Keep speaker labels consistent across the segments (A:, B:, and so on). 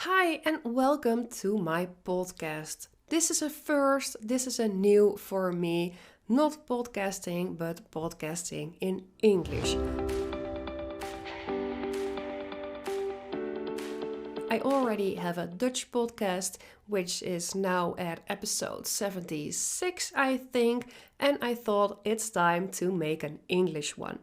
A: Hi, and welcome to my podcast. This is a first, this is a new for me, not podcasting, but podcasting in English. I already have a Dutch podcast, which is now at episode 76, I think, and I thought it's time to make an English one.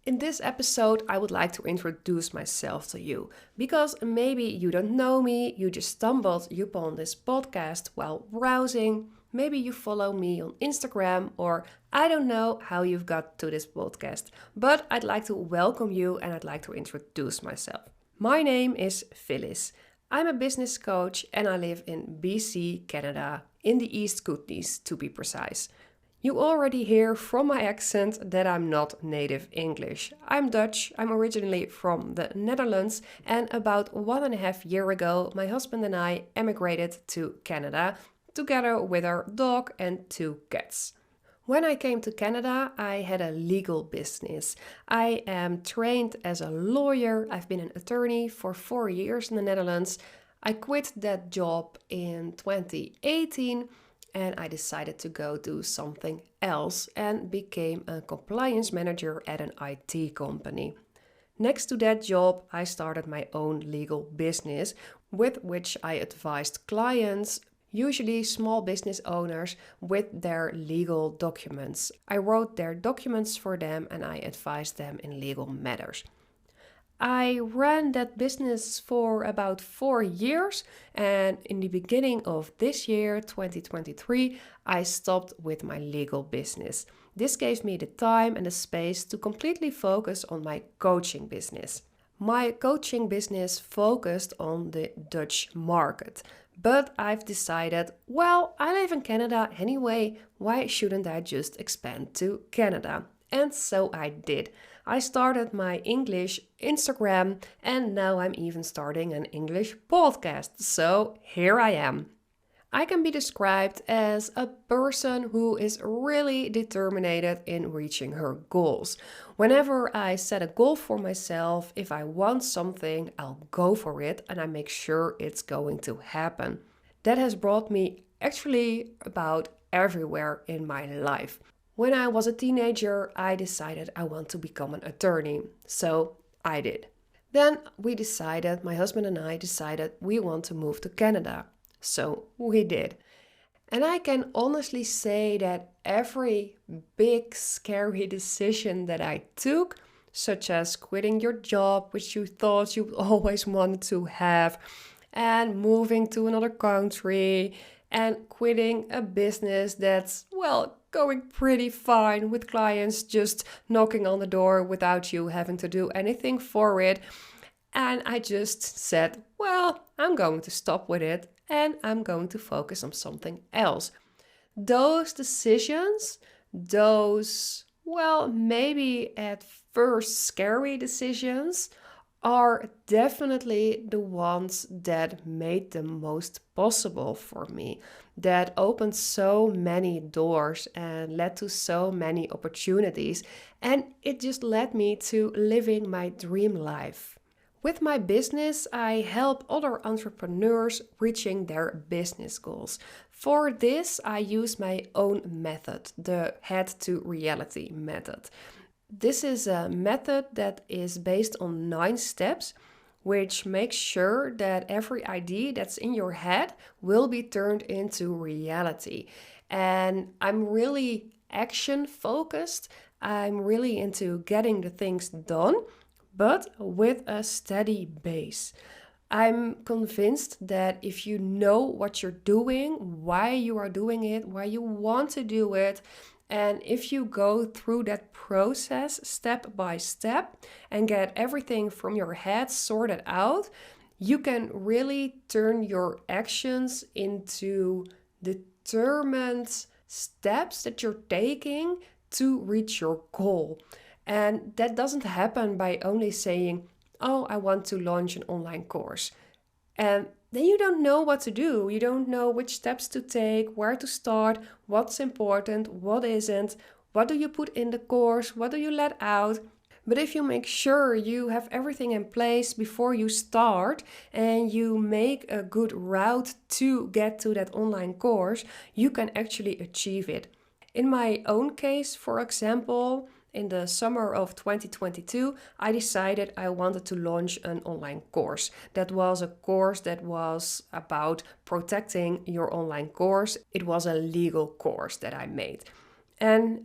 A: In this episode, I would like to introduce myself to you because maybe you don't know me, you just stumbled upon this podcast while browsing. Maybe you follow me on Instagram, or I don't know how you've got to this podcast, but I'd like to welcome you and I'd like to introduce myself. My name is Phyllis. I'm a business coach and I live in BC, Canada, in the East Kootenays to be precise. You already hear from my accent that I'm not native English. I'm Dutch, I'm originally from the Netherlands, and about 1.5 years ago, my husband and I emigrated to Canada together with our dog and 2 cats. When I came to Canada, I had a legal business. I am trained as a lawyer. I've been an attorney for 4 years in the Netherlands. I quit that job in 2018 and I decided to go do something else and became a compliance manager at an IT company. Next to that job, I started my own legal business with which I advised clients, usually small business owners, with their legal documents. I wrote their documents for them and I advised them in legal matters. I ran that business for about 4 years, and in the beginning of this year, 2023, I stopped with my legal business. This gave me the time and the space to completely focus on my coaching business. My coaching business focused on the Dutch market, but I've decided, well, I live in Canada anyway, why shouldn't I just expand to Canada? And so I did. I started my English Instagram and now I'm even starting an English podcast. So here I am. I can be described as a person who is really determined in reaching her goals. Whenever I set a goal for myself, if I want something, I'll go for it and I make sure it's going to happen. That has brought me actually about everywhere in my life. When I was a teenager, I decided I want to become an attorney. So I did. Then my husband and I decided we want to move to Canada. So we did. And I can honestly say that every big, scary decision that I took, such as quitting your job, which you thought you always wanted to have, and moving to another country, and quitting a business that's, well, going pretty fine with clients just knocking on the door without you having to do anything for it. And I just said, well, I'm going to stop with it and I'm going to focus on something else. Those decisions, maybe at first scary decisions, are definitely the ones that made the most possible for me, that opened so many doors and led to so many opportunities, and it just led me to living my dream life. With my business, I help other entrepreneurs reaching their business goals. For this, I use my own method, the Head to Reality method. This is a method that is based on 9 steps, which makes sure that every idea that's in your head will be turned into reality. And I'm really action focused. I'm really into getting the things done, but with a steady base. I'm convinced that if you know what you're doing, why you are doing it, why you want to do it, and if you go through that process step by step and get everything from your head sorted out, you can really turn your actions into determined steps that you're taking to reach your goal. And that doesn't happen by only saying, oh, I want to launch an online course. And then you don't know what to do. You don't know which steps to take, where to start, what's important, what isn't, what do you put in the course, what do you let out. But if you make sure you have everything in place before you start and you make a good route to get to that online course, you can actually achieve it. In my own case, for example, in the summer of 2022, I decided I wanted to launch an online course. That was a course that was about protecting your online course. It was a legal course that I made. And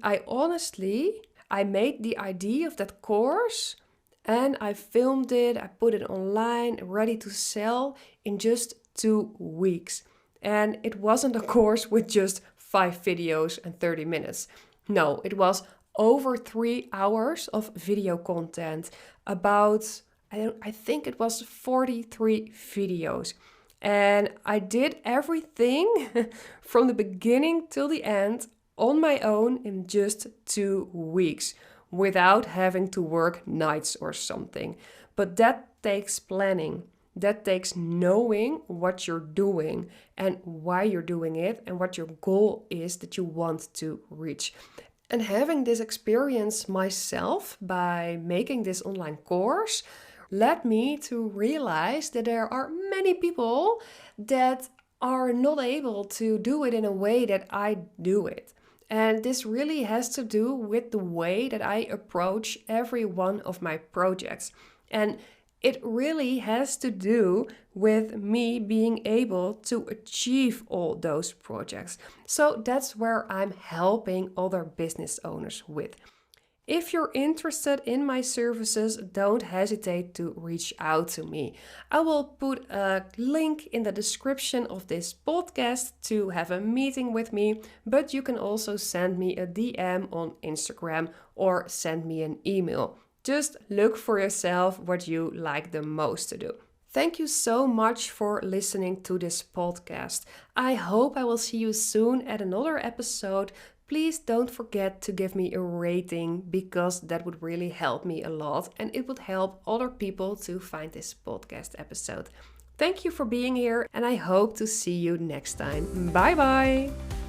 A: I made the idea of that course and I filmed it, I put it online, ready to sell in just 2 weeks. And it wasn't a course with just 5 videos and 30 minutes. No, it was over 3 hours of video content about, I think it was 43 videos. And I did everything from the beginning till the end on my own in just 2 weeks without having to work nights or something. But that takes planning. That takes knowing what you're doing and why you're doing it and what your goal is that you want to reach. And having this experience myself by making this online course led me to realize that there are many people that are not able to do it in a way that I do it. And this really has to do with the way that I approach every one of my projects. And it really has to do with me being able to achieve all those projects. So that's where I'm helping other business owners with. If you're interested in my services, don't hesitate to reach out to me. I will put a link in the description of this podcast to have a meeting with me, but you can also send me a DM on Instagram or send me an email. Just look for yourself what you like the most to do. Thank you so much for listening to this podcast. I hope I will see you soon at another episode. Please don't forget to give me a rating because that would really help me a lot and it would help other people to find this podcast episode. Thank you for being here and I hope to see you next time. Bye bye!